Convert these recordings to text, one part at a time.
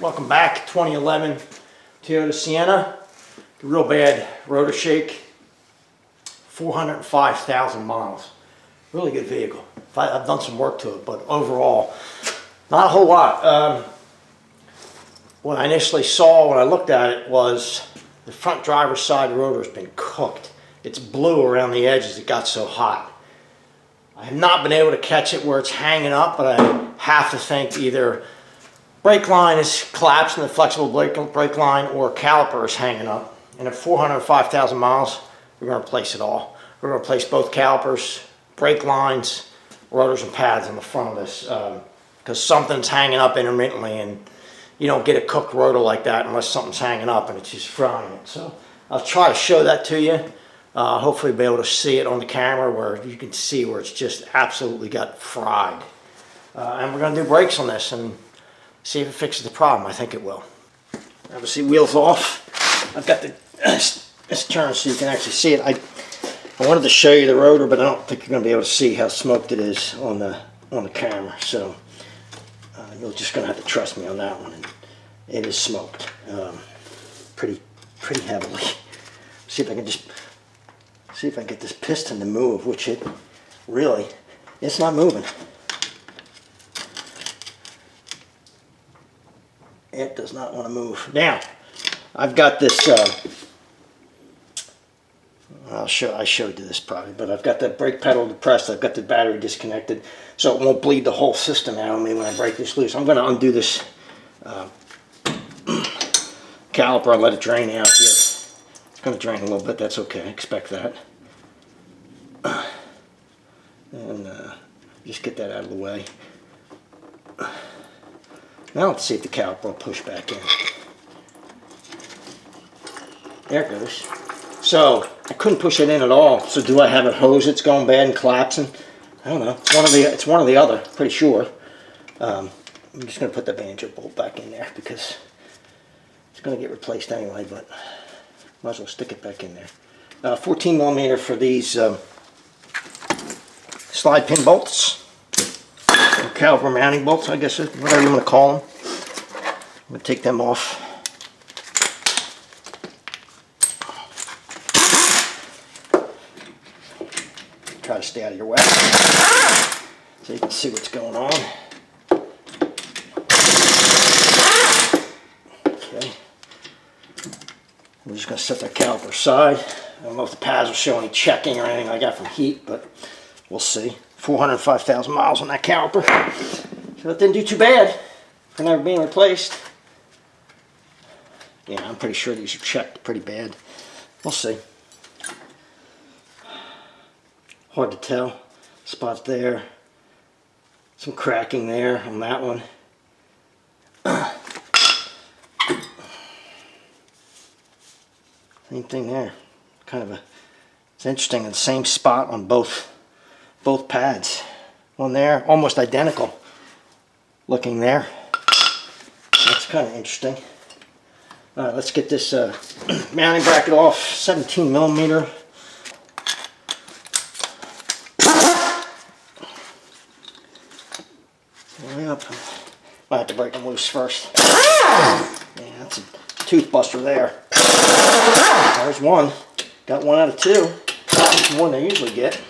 Welcome back. 2011 Toyota Sienna. Real bad rotor shake. 405,000 miles. Really good vehicle. I've done some work to it, but overall, not a whole lot. What I initially saw when I looked at it was the front driver's side rotor has been cooked. It's blue around the edges. It got so hot. I have not been able to catch it where it's hanging up, but I have to think either brake line is collapsing, the flexible brake line, or caliper is hanging up. And at 405,000 miles, we're going to replace it all. We're going to replace both calipers, brake lines, rotors, and pads on the front of this because something's hanging up intermittently, and you don't get a cooked rotor like that unless something's hanging up and it's just frying it. So I'll try to show that to you. Hopefully be able to see it on the camera where you can see where it's just absolutely got fried. And we're going to do brakes on this and see if it fixes the problem. I think it will. Obviously, wheels off. I've got this turned so you can actually see it. I wanted to show you the rotor, but I don't think you're going to be able to see how smoked it is on the camera. So you're just going to have to trust me on that one. It is smoked pretty heavily. See if I can get this piston to move, which it's not moving. It does not want to move. Now, I've got this, I showed you this probably, but I've got the brake pedal depressed. I've got the battery disconnected, so it won't bleed the whole system out on me when I break this loose. I'm going to undo this caliper and let it drain out here. It's going to drain a little bit. That's okay. Expect that. And just get that out of the way. Now let's see if the caliper will push back in. There it goes. So I couldn't push it in at all. So do I have a hose that's going bad and collapsing? I don't know. It's one or the other. Pretty sure. I'm just going to put the banjo bolt back in there because it's going to get replaced anyway. But might as well stick it back in there. 14 millimeter for these slide pin bolts. Caliper mounting bolts, I guess, whatever you want to call them. I'm going to take them off. Try to stay out of your way so you can see what's going on. Okay. I'm just going to set that caliper aside. I don't know if the pads will show any checking or anything like that from heat, but we'll see. 405,000 miles on that caliper. So it didn't do too bad for never being replaced. Yeah, I'm pretty sure these are checked pretty bad. We'll see. Hard to tell. Spot there. Some cracking there on that one. Same thing there. It's interesting, the same spot on both pads. One there, almost identical looking there. That's kind of interesting. Alright, let's get this mounting bracket off. 17 millimeter. Way up. Might have to break them loose first. Yeah, that's a tooth buster there. There's one. Got one out of two. That's the one they usually get.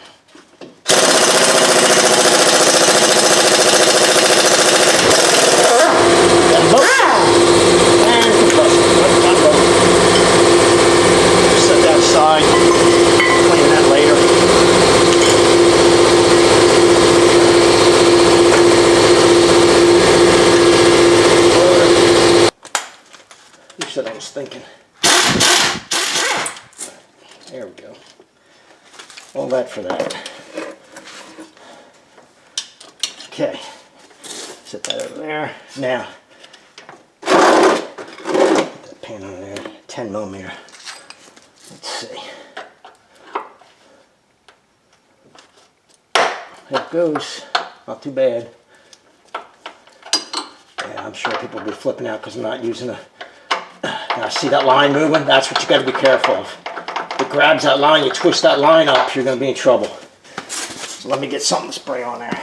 Set that aside, clean that later. You said I was thinking. There we go. All that for that. Okay. Set that over there. Now, put that pin on there. 10 millimeter. Let's see. There it goes. Not too bad. Yeah, I'm sure people will be flipping out because I'm not using now see that line moving? That's what you got to be careful of. If it grabs that line, you twist that line up, you're going to be in trouble. So let me get something to spray on there.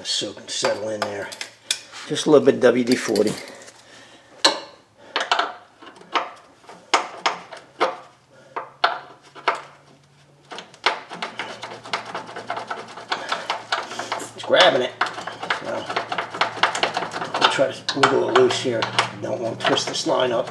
of soak and settle in there. Just a little bit WD-40. It's grabbing it. So I'll try to wiggle it loose here. Don't want to twist this line up.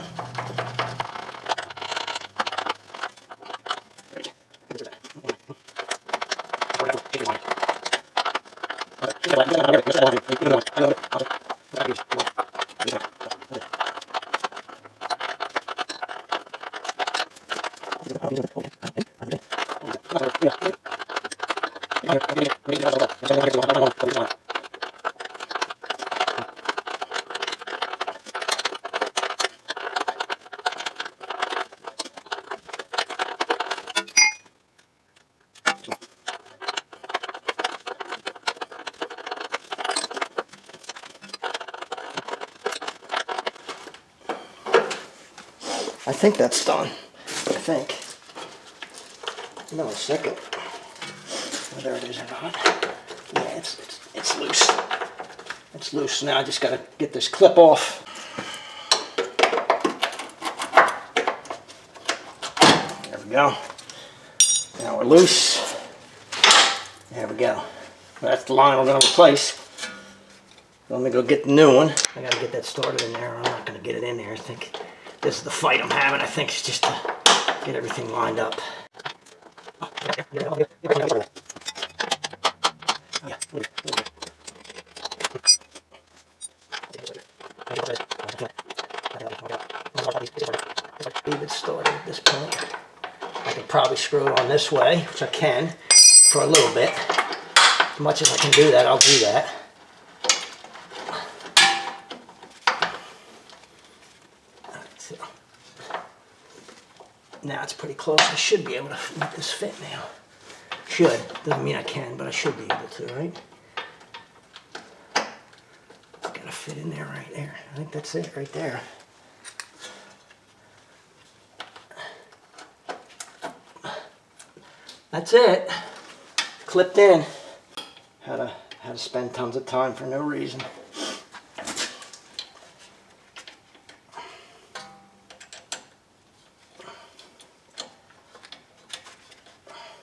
I think that's done. I think. No, a second. Oh, there it is. Yeah, it's loose. It's loose. Now I just got to get this clip off. There we go. Now we're loose. There we go. That's the line we're going to replace. Let me go get the new one. I got to get that started in there. I'm not going to get it in there. I think this is the fight I'm having. I think it's just to get everything lined up. Leave it started at this point. I could probably screw it on this way, which I can for a little bit. As much as I can do that, I'll do that. Now it's pretty close. I should be able to make this fit now. Should. Doesn't mean I can, but I should be able to, right? It's got to fit in there right there. I think that's it right there. That's it. Clipped in. Had to spend tons of time for no reason.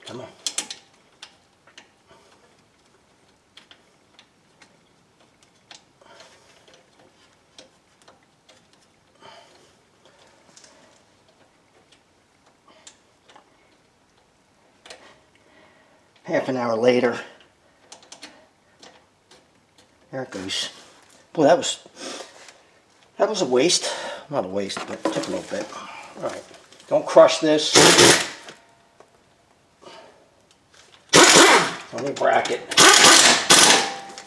Come on. Half an hour later, there it goes. Boy, that was a waste. Not a waste, but it took a little bit. All right, don't crush this. Let me bracket.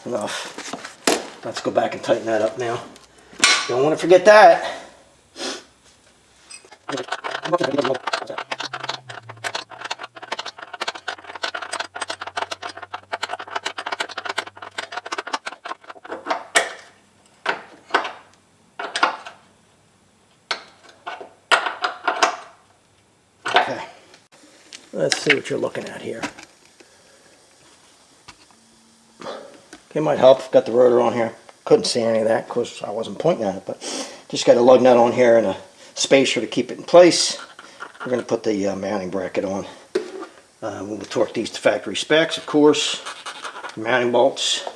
Enough. Let's go back and tighten that up now. Don't want to forget that. Okay. Let's see what you're looking at here. It might help. Got the rotor on here. Couldn't see any of that because I wasn't pointing at it, but just got a lug nut on here and a spacer to keep it in place. We're going to put the mounting bracket on. We'll torque these to factory specs, of course. Mounting bolts.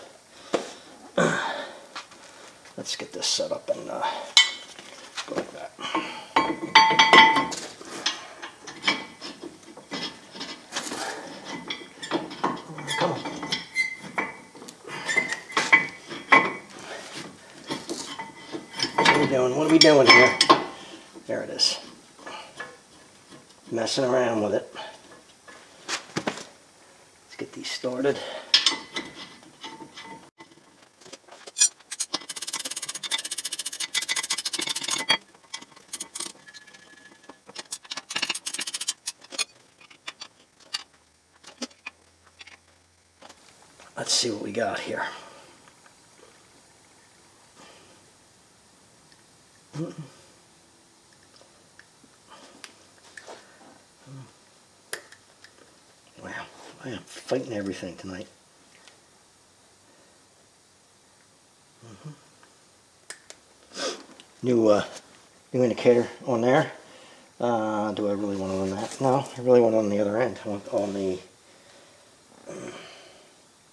Let's get this set up and go like that. Come on. What are we doing here? There it is. Messing around with it. Let's get these started. Let's see what we got here. Wow, I am fighting everything tonight. new indicator on there. Do I really want it on that? No, I really want it on the other end. I want it on the...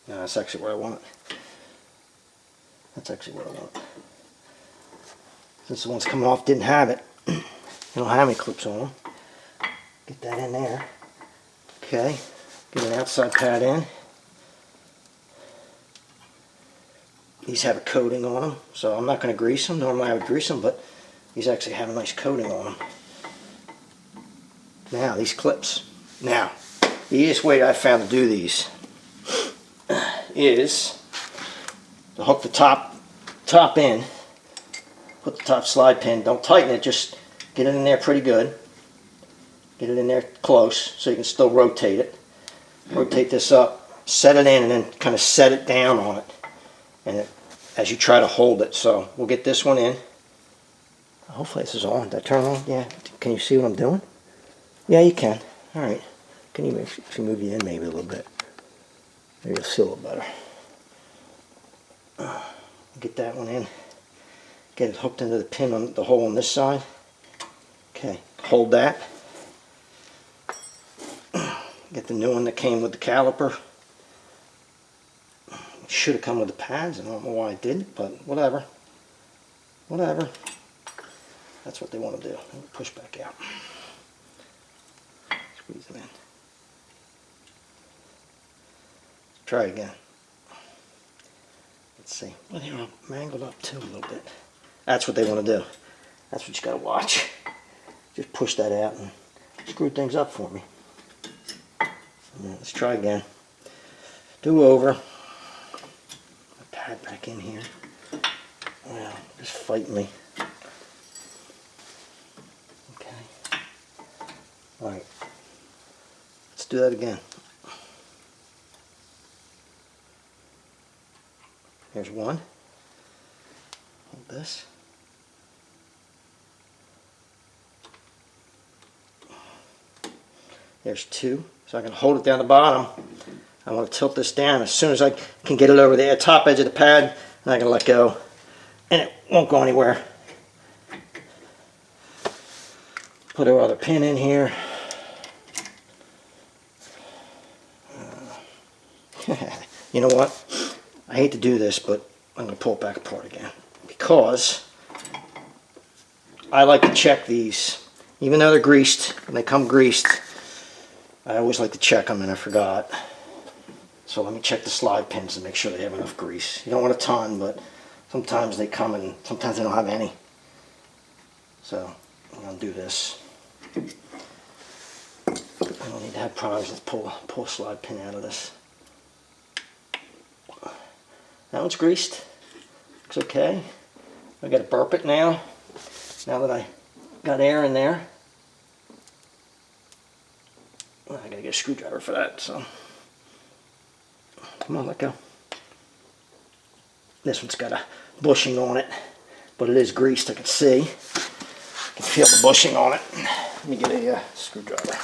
No, that's actually where I want it. That's actually where I want it. Since the ones coming off didn't have it, they don't have any clips on them. Get that in there. Okay, get an outside pad in. These have a coating on them, so I'm not going to grease them. Normally I would grease them, but these actually have a nice coating on them. Now, these clips. Now, the easiest way I found to do these is to hook the top in, put the top slide pin, don't tighten it, just get it in there pretty good. Get it in there close so you can still rotate it. Rotate this up, set it in, and then kind of set it down on it. And as you try to hold it. So we'll get this one in. Hopefully this is on. Did I turn on? Yeah. Can you see what I'm doing? Yeah, you can. Alright. Can you move you in maybe a little bit? Maybe you'll see a little better. Get that one in. Get it hooked into the pin on the hole on this side. Okay. Hold that. Get the new one that came with the caliper. It should have come with the pads. I don't know why it didn't, but whatever. Whatever. That's what they want to do. Push back out. Squeeze them in. Try again. Let's see. Well, they're mangled up too a little bit. That's what they want to do. That's what you got to watch. Just push that out and screw things up for me. Let's try again. Do over. Pad back in here. Well, just fight me. Okay. Alright. Let's do that again. Here's one. Hold this. There's two. So I can hold it down the bottom. I want to tilt this down. As soon as I can get it over the top edge of the pad, and I can let go. And it won't go anywhere. Put our other pin in here. You know what? I hate to do this, but I'm going to pull it back apart again. Because I like to check these. Even though they're greased, when they come greased, I always like to check them, and I forgot. So let me check the slide pins and make sure they have enough grease. You don't want a ton, but sometimes they come and sometimes they don't have any. So I'm going to do this. I don't need to have problems. Let's pull a slide pin out of this. That one's greased. Looks okay. I got to burp it now. Now that I got air in there. Well, I got to get a screwdriver for that. So come on, let go. This one's got a bushing on it, but it is greased. I can see. I can feel the bushing on it. Let me get a screwdriver.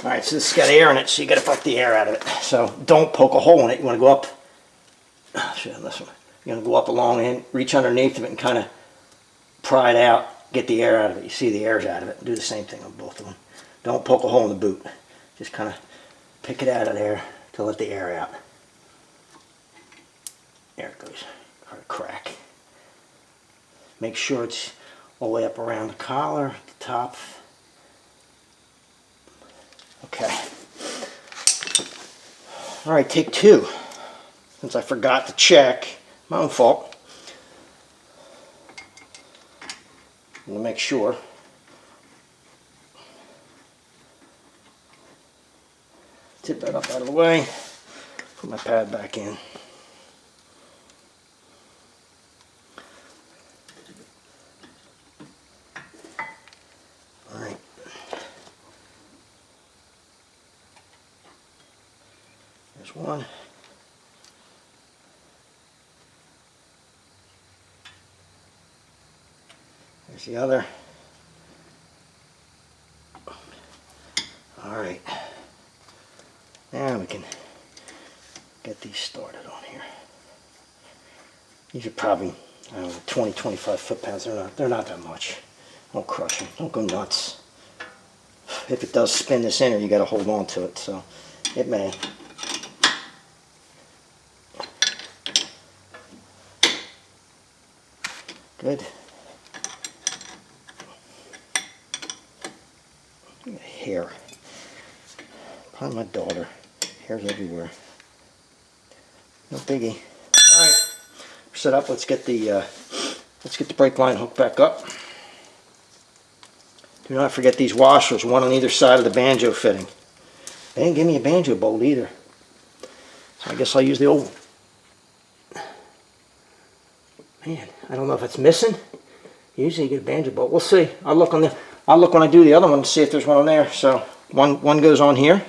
All right, so this has got air in it, so you got to pump the air out of it. So don't poke a hole in it. You want to go up. I'll show you on this one. You're going to go up along and reach underneath of it and kind of pry it out, get the air out of it. You see the air's out of it. Do the same thing on both of them. Don't poke a hole in the boot. Just kind of pick it out of there to let the air out. There it goes. Crack. Make sure it's all the way up around the collar, at the top. Okay. All right, take two. Since I forgot to check, my own fault. I'm going to make sure. Tip that up out of the way. Put my pad back in. All right. There's one. There's the other. All right. Now we can get these started on here. These are probably I don't know, 20, 25 foot-pounds. They're not that much. Don't crush them. Don't go nuts. If it does spin this inner, you got to hold on to it. So it may. Good. Hair. Probably my daughter. Hair's everywhere. No biggie. All right. We're set up. Let's get the brake line hooked back up. Do not forget these washers, one on either side of the banjo fitting. They didn't give me a banjo bolt either, so I guess I'll use the old one. Man, I don't know if it's missing. Usually you get a banjo bolt. We'll see. I'll look when I do the other one to see if there's one on there. So one goes on here.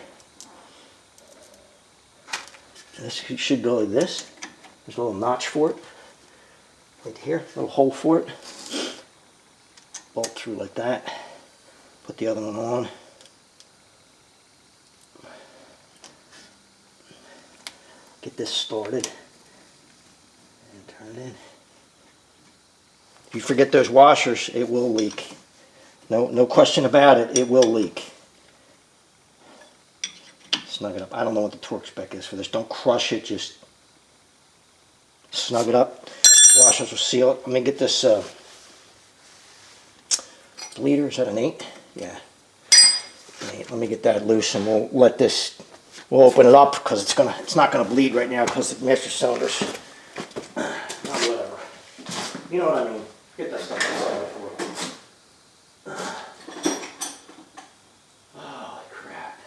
This should go like this. There's a little notch for it. Right here, a little hole for it. Bolt through like that. Put the other one on. Get this started. And turn it in. If you forget those washers, it will leak. No question about it, it will leak. Snug it up. I don't know what the torque spec is for this. Don't crush it, just snug it up. Washers will seal it. Let me get this bleeder. Is that an 8? Yeah. An 8. Let me get that loose and we'll open it up because it's not gonna bleed right now because the master cylinder's whatever. You know what I mean. Get that stuff outside for it. Holy crap.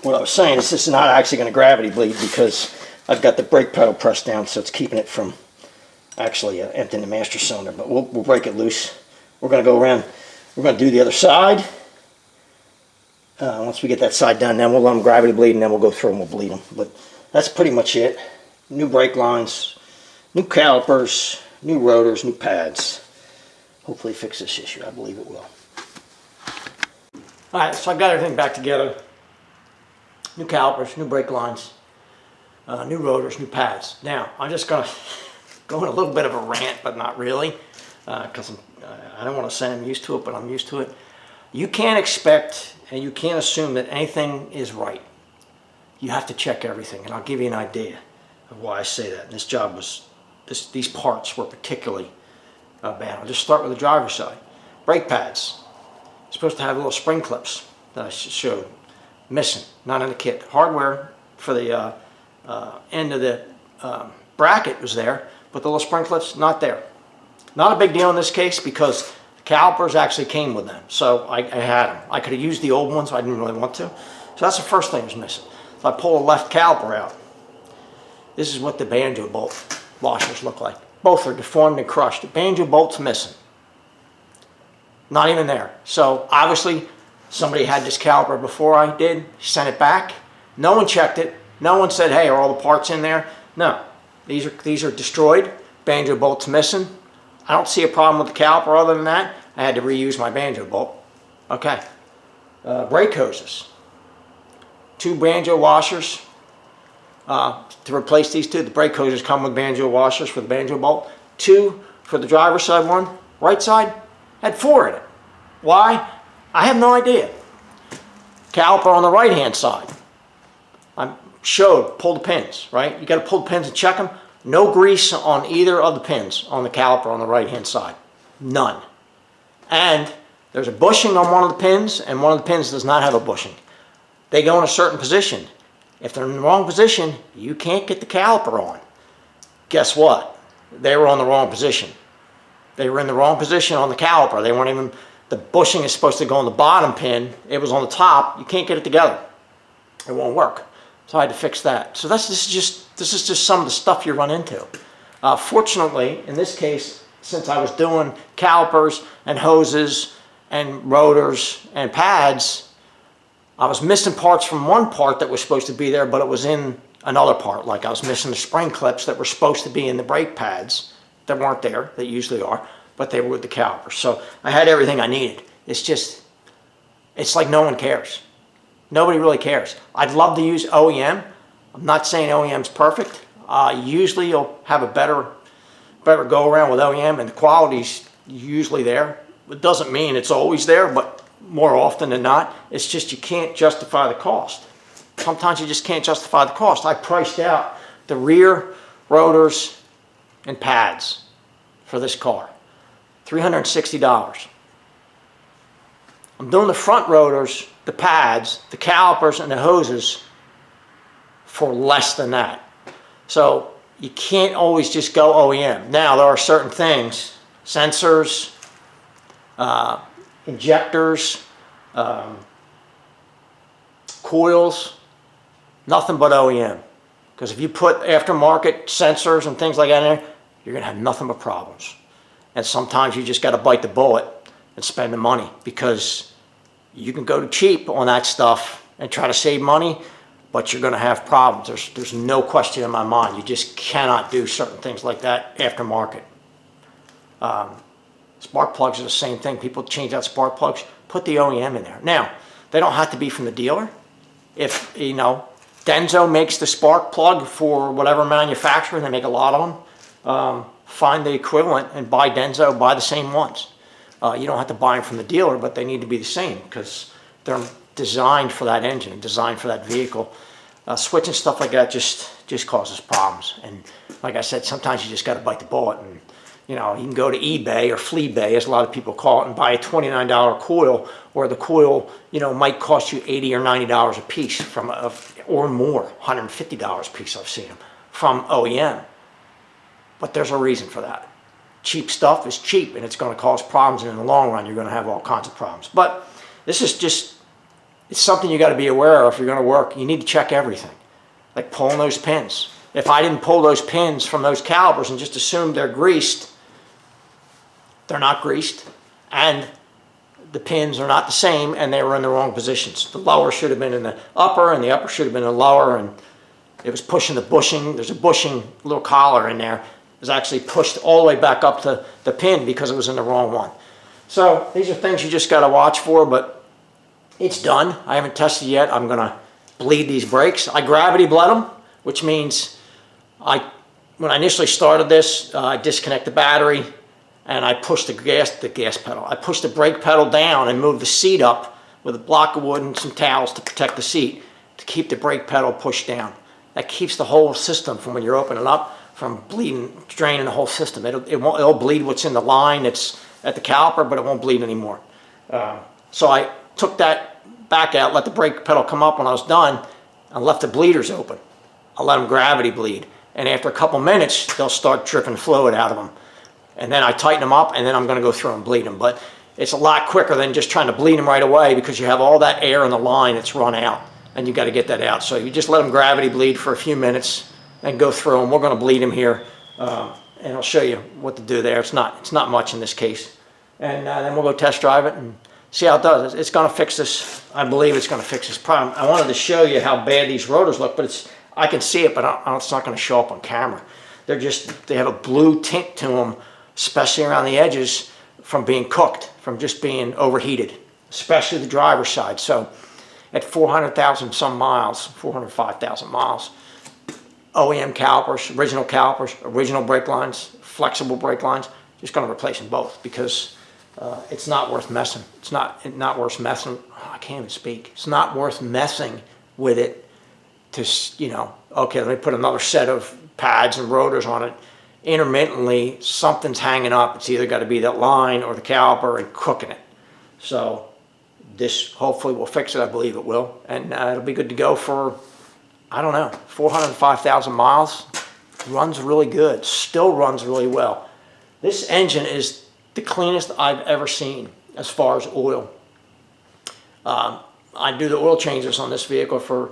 What I was saying is this is not actually going to gravity bleed because I've got the brake pedal pressed down, so it's keeping it from actually emptying the master cylinder. But we'll break it loose. We're going to go around. We're going to do the other side. Once we get that side done, then we'll let them gravity bleed, and then we'll go through and we'll bleed them. But that's pretty much it. New brake lines, new calipers, new rotors, new pads. Hopefully fix this issue. I believe it will. All right, so I've got everything back together. New calipers, new brake lines, new rotors, new pads. Now, I'm just going to go on a little bit of a rant, but not really, because I don't want to say I'm used to it, but I'm used to it. You can't expect and you can't assume that anything is right. You have to check everything, and I'll give you an idea of why I say that. And this job was, these parts were particularly bad. I'll just start with the driver's side. Brake pads. Supposed to have little spring clips that I showed. Missing, not in the kit. Hardware for the end of the bracket was there, but the little spring clips, not there. Not a big deal in this case because the calipers actually came with them, so I had them. I could have used the old ones, I didn't really want to. So that's the first thing that was missing. So I pull the left caliper out. This is what the banjo bolt washers look like. Both are deformed and crushed. The banjo bolt's missing. Not even there. So obviously somebody had this caliper before I did, sent it back. No one checked it. No one said, hey, are all the parts in there? No. These are destroyed. Banjo bolt's missing. I don't see a problem with the caliper other than that. I had to reuse my banjo bolt. Okay. Brake hoses. 2 banjo washers. To replace these 2, the brake hoses come with banjo washers for the banjo bolt. 2 for the driver's side one. Right side had 4 in it. Why? I have no idea. Caliper on the right hand side. I showed, pull the pins, right? You got to pull the pins and check them. No grease on either of the pins on the caliper on the right hand side. None. And there's a bushing on one of the pins, and one of the pins does not have a bushing. They go in a certain position. If they're in the wrong position, you can't get the caliper on. Guess what? They were on the wrong position. They were in the wrong position on the caliper. They weren't even, the bushing is supposed to go on the bottom pin. It was on the top. You can't get it together. It won't work. So I had to fix that. So this is just some of the stuff you run into. Fortunately, in this case, since I was doing calipers and hoses and rotors and pads, I was missing parts from one part that was supposed to be there, but it was in another part. Like I was missing the spring clips that were supposed to be in the brake pads that weren't there, that usually are, but they were with the calipers. So I had everything I needed. It's like no one cares. Nobody really cares. I'd love to use OEM. I'm not saying OEM's perfect. Usually you'll have a better go around with OEM, and the quality's usually there. It doesn't mean it's always there, but more often than not, it's just you can't justify the cost. Sometimes you just can't justify the cost. I priced out the rear rotors and pads for this car, $360. I'm doing the front rotors, the pads, the calipers, and the hoses for less than that. So you can't always just go OEM. Now, there are certain things, sensors, injectors, coils, nothing but OEM. Because if you put aftermarket sensors and things like that in there, you're going to have nothing but problems. And sometimes you just got to bite the bullet and spend the money, because you can go cheap on that stuff and try to save money, but you're going to have problems. There's no question in my mind. You just cannot do certain things like that aftermarket. Spark plugs are the same thing. People change out spark plugs. Put the OEM in there. Now, they don't have to be from the dealer. If, you know, Denso makes the spark plug for whatever manufacturer, they make a lot of them, find the equivalent and buy Denso, buy the same ones. You don't have to buy them from the dealer, but they need to be the same because they're designed for that engine, designed for that vehicle. Switching stuff like that just causes problems. And like I said, sometimes you just got to bite the bullet. And you know, you can go to eBay or Fleabay, as a lot of people call it, and buy a $29 coil, where the coil, you know, might cost you $80 or $90 a piece or more, $150 a piece. I've seen them from OEM. But there's a reason for that. Cheap stuff is cheap, and it's going to cause problems, and in the long run, you're going to have all kinds of problems. But this is just, it's something you got to be aware of if you're going to work. You need to check everything, like pulling those pins. If I didn't pull those pins from those calipers and just assume they're greased, they're not greased, and the pins are not the same, and they were in the wrong positions. The lower should have been in the upper, and the upper should have been in the lower, and it was pushing the bushing. There's a bushing little collar in there. It was actually pushed all the way back up to the pin because it was in the wrong one. So these are things you just got to watch for, but it's done. I haven't tested yet. I'm going to bleed these brakes. I gravity bled them, which means when I initially started this, I disconnect the battery, and I pushed the gas pedal. I pushed the brake pedal down and moved the seat up with a block of wood and some towels to protect the seat, to keep the brake pedal pushed down. That keeps the whole system from, when you're opening up, from bleeding, draining the whole system. It'll bleed what's in the line that's at the caliper, but it won't bleed anymore. So I took that back out, let the brake pedal come up when I was done, and left the bleeders open. I let them gravity bleed. And after a couple minutes, they'll start dripping fluid out of them. And then I tighten them up, and then I'm going to go through and bleed them. But it's a lot quicker than just trying to bleed them right away, because you have all that air in the line that's run out, and you got to get that out. So you just let them gravity bleed for a few minutes and go through them. We're going to bleed them here, and I'll show you what to do there. It's not much in this case. And then we'll go test drive it and see how it does. It's going to fix this. I believe it's going to fix this problem. I wanted to show you how bad these rotors look, but I can see it, but it's not going to show up on camera. They have a blue tint to them, especially around the edges, from being cooked, from just being overheated, especially the driver's side. So at 400,000 some miles, 405,000 miles, OEM calipers, original brake lines, flexible brake lines, just going to replace them both, because it's not worth messing. It's not worth messing. Oh, I can't even speak. It's not worth messing with it to, you know, okay, let me put another set of pads and rotors on it. Intermittently, something's hanging up. It's either got to be that line or the caliper and cooking it. So this hopefully will fix it. I believe it will. And it'll be good to go for, I don't know, 405,000 miles. Runs really good. Still runs really well. This engine is the cleanest I've ever seen as far as oil. I do the oil changes on this vehicle for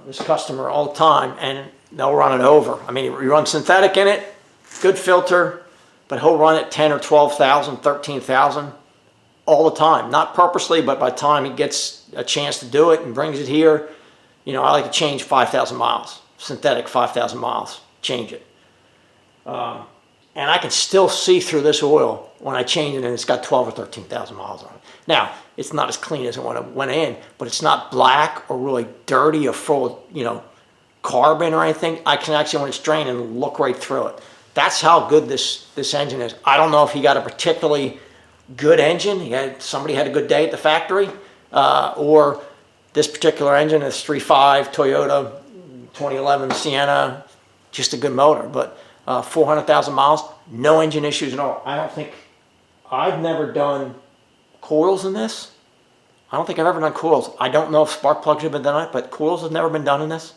this customer all the time, and they'll run it over. I mean, you run synthetic in it, good filter, but he'll run it 10 or 12,000, 13,000 all the time. Not purposely, but by the time he gets a chance to do it and brings it here, you know, I like to change 5,000 miles, synthetic 5,000 miles, change it. And I can still see through this oil when I change it and it's got 12 or 13,000 miles on it. Now, it's not as clean as when it went in, but it's not black or really dirty or full of, you know, carbon or anything. I can actually, when it's draining, look right through it. That's how good this engine is. I don't know if he got a particularly good engine. Somebody had a good day at the factory, or this particular engine is 3.5 Toyota 2011 Sienna, just a good motor. But 400,000 miles, no engine issues at all. I don't think, I've never done coils in this. I don't think I've ever done coils. I don't know if spark plugs have been done it, but coils have never been done in this.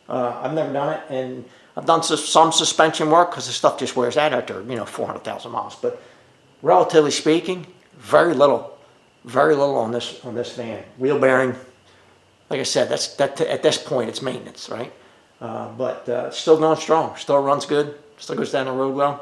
I've never done it, and I've done some suspension work because the stuff just wears out after, you know, 400,000 miles. But relatively speaking, very little on this van. Wheel bearing, like I said, at this point it's maintenance, right? But it's still going strong. Still runs good. Still goes down the road well.